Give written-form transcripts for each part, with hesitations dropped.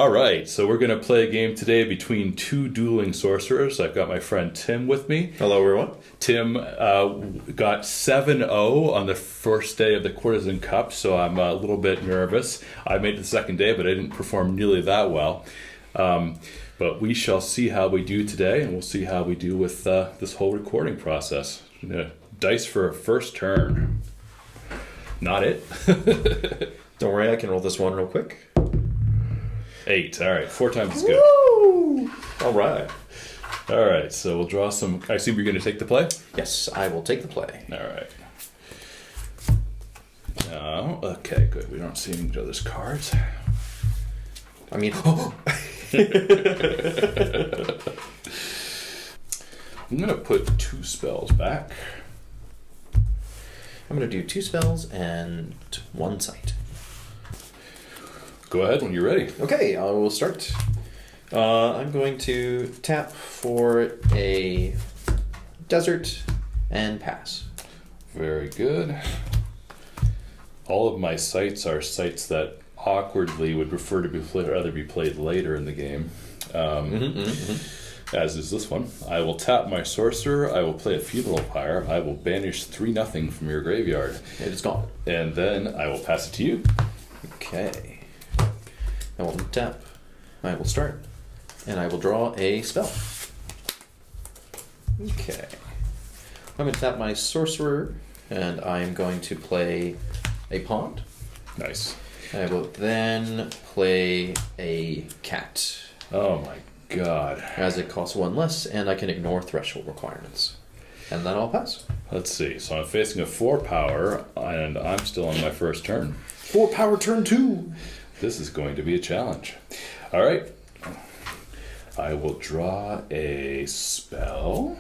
All right, so we're going to play a game today between two dueling sorcerers. I've got my friend Tim with me. Hello, everyone. Tim got 7-0 on the first day of the Courtesan Cup, so I'm a little bit nervous. I made it the second day, but I didn't perform nearly that well. But we shall see how we do today, and we'll see how we do with this whole recording process. Dice for a first turn. Not it. Don't worry, I can roll this one real quick. 8. All right, 4 times is good. Woo! All right. All right, so we'll draw some. I assume you're going to take the play? Yes, I will take the play. All right. Oh, okay, good. We don't see each other's cards. I mean, I'm going to put 2 spells back. I'm going to do 2 spells and 1 sight. Go ahead when you're ready. Okay, I will start. I'm going to tap for a desert and pass. Very good. All of my sites are sites that awkwardly would prefer to be played, or rather be played later in the game. As is this one. I will tap my sorcerer. I will play a funeral pyre. I will banish 3-0 from your graveyard. It is gone. And then I will pass it to you. Okay. I will tap. I will start. And I will draw a spell. Okay. I'm going to tap my sorcerer, and I'm going to play a pond. Nice. I will then play a cat, Oh my god. as it costs 1 less, and I can ignore threshold requirements. And then I'll pass. Let's see. So I'm facing a 4 power, and I'm still on my first turn. 4 power turn 2. This is going to be a challenge. All right. I will draw a spell.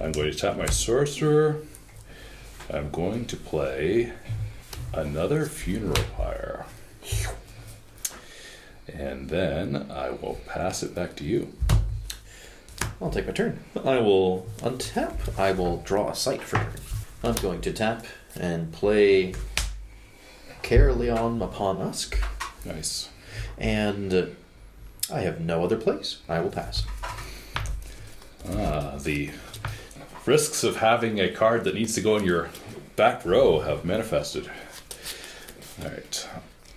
I'm going to tap my sorcerer. I'm going to play another funeral pyre. And then I will pass it back to you. I'll take my turn. I will untap. I will draw a sight for turn. I'm going to tap and play Caerleon upon Usk. Nice. And I have no other place. I will pass. The risks of having a card that needs to go in your back row have manifested. All right.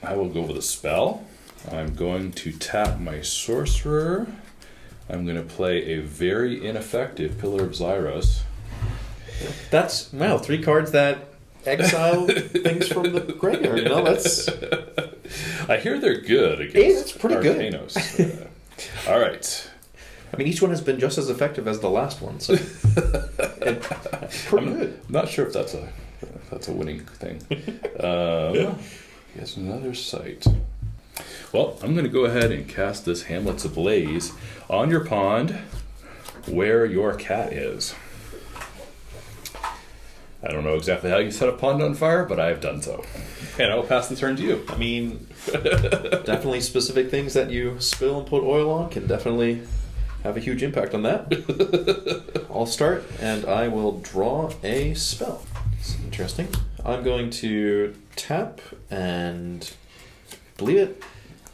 I will go with a spell. I'm going to tap my sorcerer. I'm going to play a very ineffective Pillar of Xyros. That's, wow, 3 cards that exile things from the graveyard. No, that's... I hear they're good against It's pretty good. Arcanos. All right. I mean, each one has been just as effective as the last one, so... pretty good. I'm not sure if that's a winning thing. Yes, another sight. Well, I'm going to go ahead and cast this Hamlet's Ablaze on your pond where your cat is. I don't know exactly how you set a pond on fire, but I have done so. And I will pass the turn to you. I mean, definitely specific things that you spill and put oil on can definitely have a huge impact on that. I'll start, and I will draw a spell. It's interesting. I'm going to tap and believe it.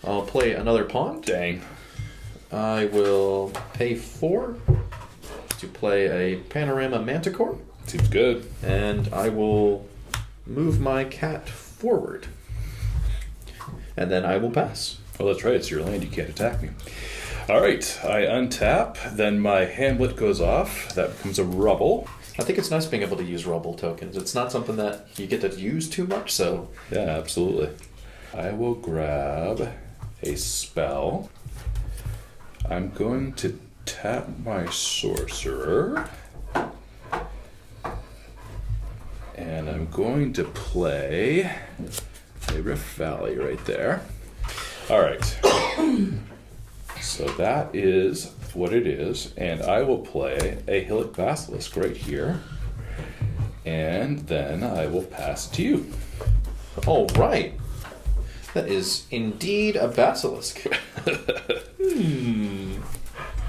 I'll play another pawn. Dang. I will pay 4 to play a Panorama Manticore. Seems good. And I will move my cat forward. And then I will pass. Well, that's right. It's your land. You can't attack me. All right. I untap. Then my Hamlet goes off. That becomes a rubble. I think it's nice being able to use rubble tokens. It's not something that you get to use too much, so... Yeah, absolutely. I will grab a spell. I'm going to tap my sorcerer. And I'm going to play a Rift Valley right there. All right. So that is what it is. And I will play a Hillock Basilisk right here. And then I will pass it to you. All right. That is indeed a basilisk. I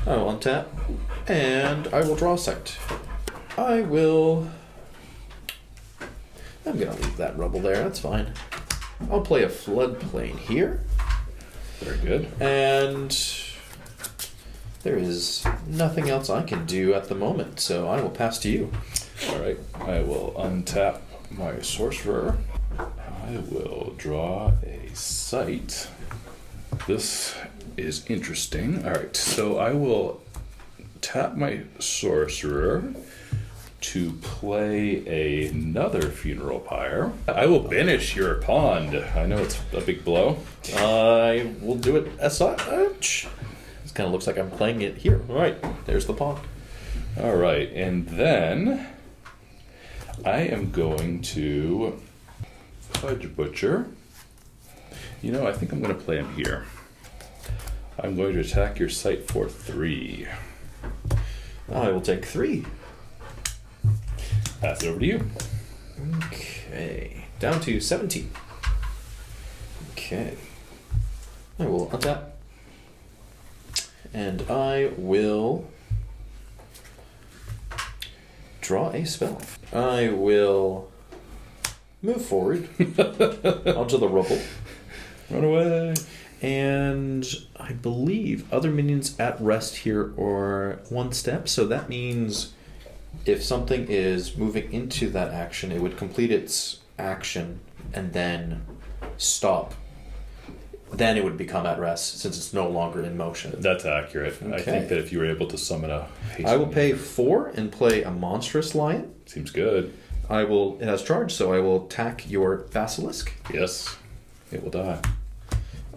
will untap, and I will draw a sight. I'm going to leave that rubble there, that's fine. I'll play a floodplain here. Very good. And there is nothing else I can do at the moment, so I will pass to you. All right. I will untap my sorcerer. I will draw a sight. This is interesting. All right. So I will tap my sorcerer to play another funeral pyre. I will banish your pond. I know it's a big blow. I will do it as such. This kind of looks like I'm playing it here. All right, there's the pawn. All right, and then I am going to Pudge Butcher. You know, I think I'm going to play him here. I'm going to attack your site for 3. I will take 3. Pass it over to you. Okay, down to 17. Okay, I will untap. And I will draw a spell. I will move forward onto the rubble. Run away. And I believe other minions at rest here are 1 step, so that means if something is moving into that action, it would complete its action and then stop. Then it would become at rest since it's no longer in motion. That's accurate. Okay. I think that if you were able to summon a haste I will pay minion- 4 and play a monstrous lion. Seems good. It has charge, so I will attack your basilisk. Yes. It will die.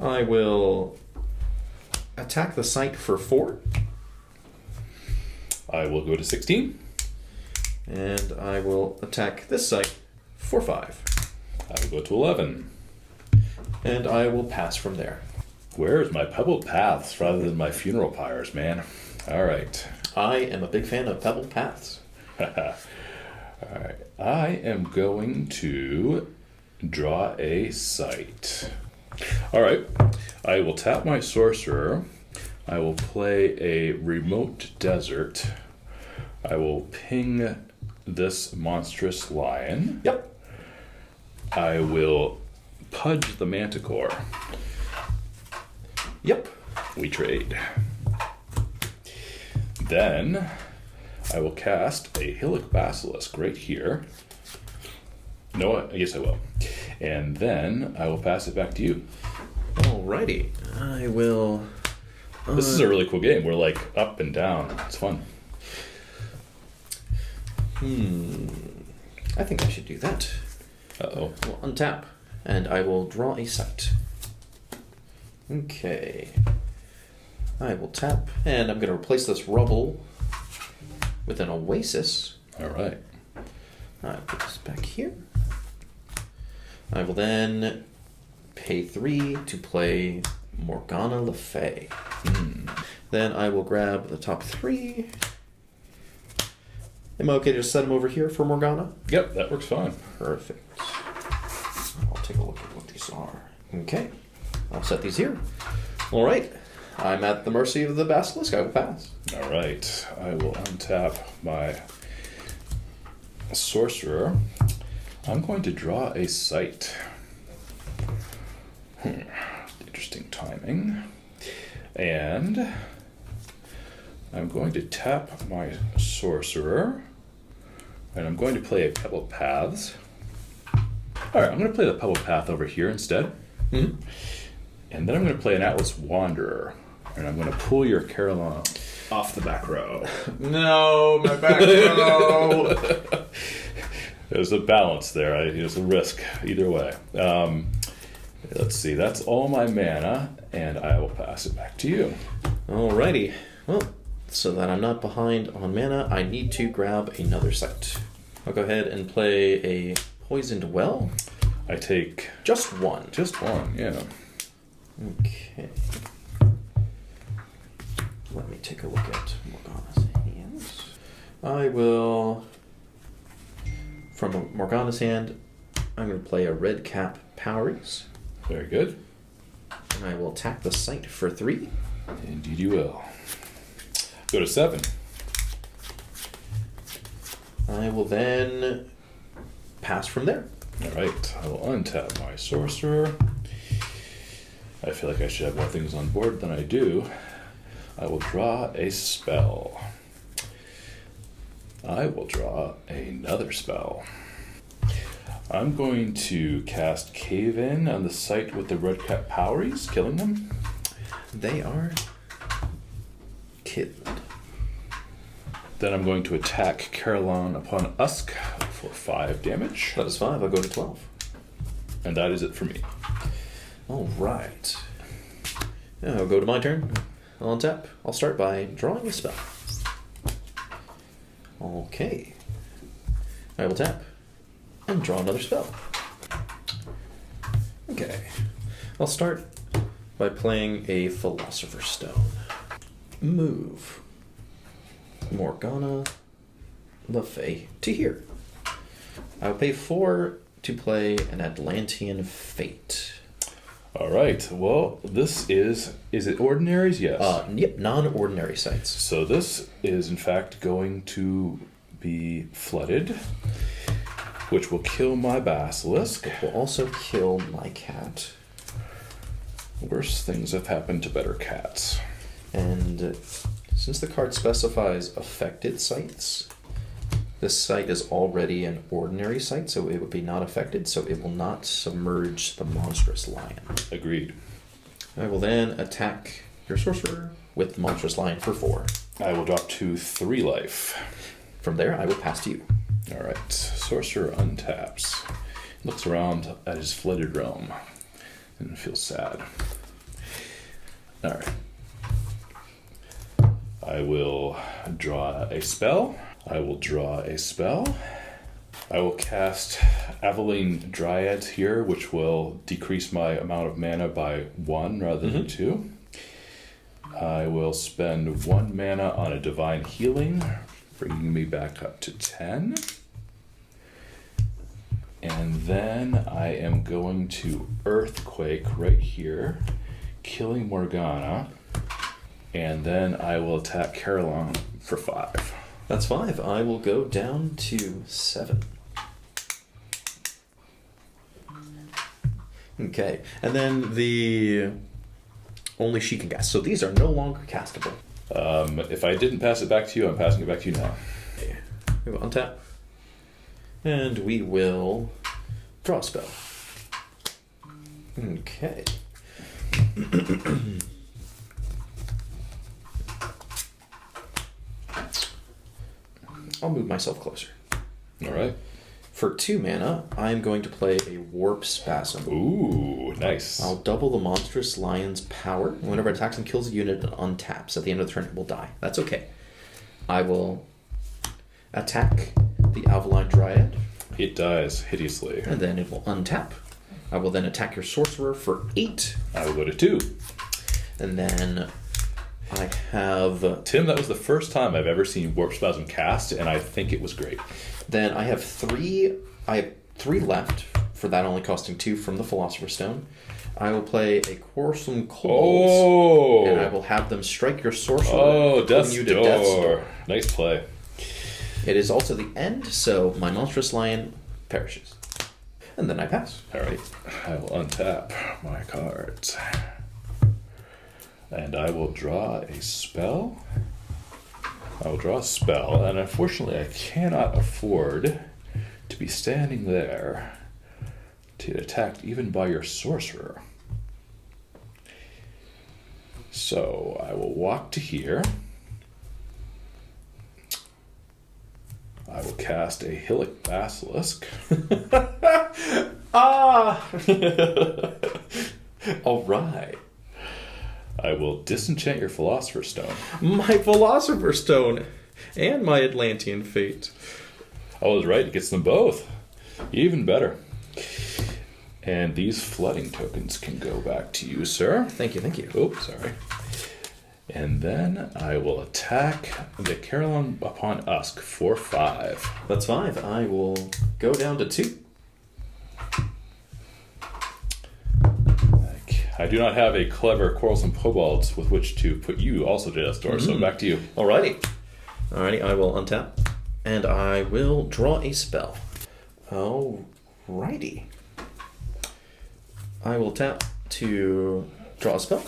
I will attack the site for 4. I will go to 16. And I will attack this site for 5. I will go to 11. And I will pass from there. Where's my pebbled paths rather than my funeral pyres, man? All right. I am a big fan of pebble paths. All right. I am going to draw a sight. All right. I will tap my sorcerer. I will play a remote desert. I will ping this monstrous lion. Yep. I will pudge the manticore. Yep. We trade. Then I will cast a Hillock Basilisk right here. No, I guess I will. And then I will pass it back to you. Alrighty. I will... This is a really cool game. We're like up and down. It's fun. I think I should do that. Uh-oh. I will untap, and I will draw a sight. Okay. I will tap, and I'm going to replace this rubble with an oasis. All right. I'll put this back here. I will then pay 3 to play Morgana Le Fay. Then I will grab the top 3. Am I okay to set them over here for Morgana? Yep, that works fine. Perfect. I'll take a look at what these are. Okay. I'll set these here. All right. I'm at the mercy of the basilisk. I will pass. All right. I will untap my sorcerer. I'm going to draw a sight. Interesting timing. And I'm going to tap my sorcerer. And I'm going to play a Pebble Paths. All right, I'm going to play the Pebble Path over here instead. Mm-hmm. And then I'm going to play an Atlas Wanderer. And I'm going to pull your Caroline off the back row. No, my back row. There's a balance there. There's a risk either way. Let's see. That's all my mana, and I will pass it back to you. Alrighty. Well, so that I'm not behind on mana, I need to grab another site. I'll go ahead and play a Poisoned Well. I take Just one. just one, yeah. Okay. Let me take a look at Morgana's hands. I will, from Morgana's hand, I'm going to play a Red Cap Powers. Very good. And I will attack the site for 3. Indeed you will. Go to 7. I will then pass from there. All right. I will untap my sorcerer. I feel like I should have more things on board than I do. I will draw a spell. I will draw another spell. I'm going to cast Cave In on the site with the red cap Poweries, killing them. They are killed. Then I'm going to attack Caroline upon Usk for 5 damage. That is 5. I'll go to 12. And that is it for me. All right. Now I'll go to my turn. I'll untap. I'll start by drawing a spell. Okay. I will tap and draw another spell. Okay. I'll start by playing a Philosopher's Stone. Move Morgana Le Fay to here. I will pay 4 to play an Atlantean Fate. All right. Well, this is it ordinaries? Yes. Yep, non-ordinary sites. So this is in fact going to be flooded, which will kill my basilisk. It will also kill my cat. Worse things have happened to better cats. And since the card specifies affected sites, this site is already an ordinary site, so it would be not affected, so it will not submerge the monstrous lion. Agreed. I will then attack your sorcerer with the monstrous lion for 4. I will drop to 3 life. From there, I will pass to you. All right. Sorcerer untaps. Looks around at his flooded realm and feels sad. All right. I will draw a spell. I will cast Aveline Dryad here, which will decrease my amount of mana by 1 rather than 2. I will spend 1 mana on a Divine Healing, bringing me back up to 10. And then I am going to Earthquake right here, killing Morgana. And then I will attack Caroline for 5. That's 5. I will go down to 7. Okay, and then the only she can cast. So these are no longer castable. If I didn't pass it back to you, I'm passing it back to you now. Okay. We will untap. And we will draw a spell. Okay. I'll move myself closer. All right. For 2 mana, I'm going to play a Warp Spasm. Ooh, nice. I'll double the monstrous lion's power. Whenever it attacks and kills a unit, it untaps. At the end of the turn, it will die. That's okay. I will attack the Aveline Dryad. It dies hideously. And then it will untap. I will then attack your sorcerer for 8. I will go to 2. And then I have... Tim, that was the first time I've ever seen Warp Spasm cast, and I think it was great. Then I have 3... I have 3 left, for that only costing 2 from the Philosopher's Stone. I will play a Quarrelsome Kobold, and I will have them strike your sorcerer, Death's you to Door. Death's Door. Nice play. It is also the end, so my monstrous lion perishes. And then I pass. All right. I will untap my cards. And I will draw a spell. I will draw a spell, and unfortunately I cannot afford to be standing there to get attacked even by your sorcerer. So I will walk to here. I will cast a Hillock Basilisk. All right. I will disenchant your Philosopher's Stone. My Philosopher's Stone and my Atlantean Fate. I was right, it gets them both. Even better. And these flooding tokens can go back to you, sir. Thank you, thank you. Oops, sorry. And then I will attack the Caroline upon Usk for 5. That's 5. I will go down to 2. I do not have a clever quarrelsome kobold with which to put you also to death's door, so back to you. Alrighty. Alrighty, I will untap. And I will draw a spell. Alrighty. I will tap to Draw a spell.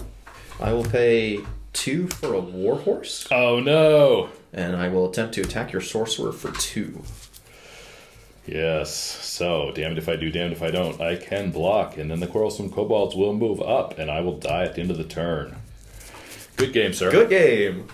I will pay 2 for a warhorse, Oh no! and I will attempt to attack your sorcerer for 2. Yes, so damned if I do, damned if I don't. I can block, and then the quarrelsome kobolds will move up, and I will die at the end of the turn. Good game, sir. Good game.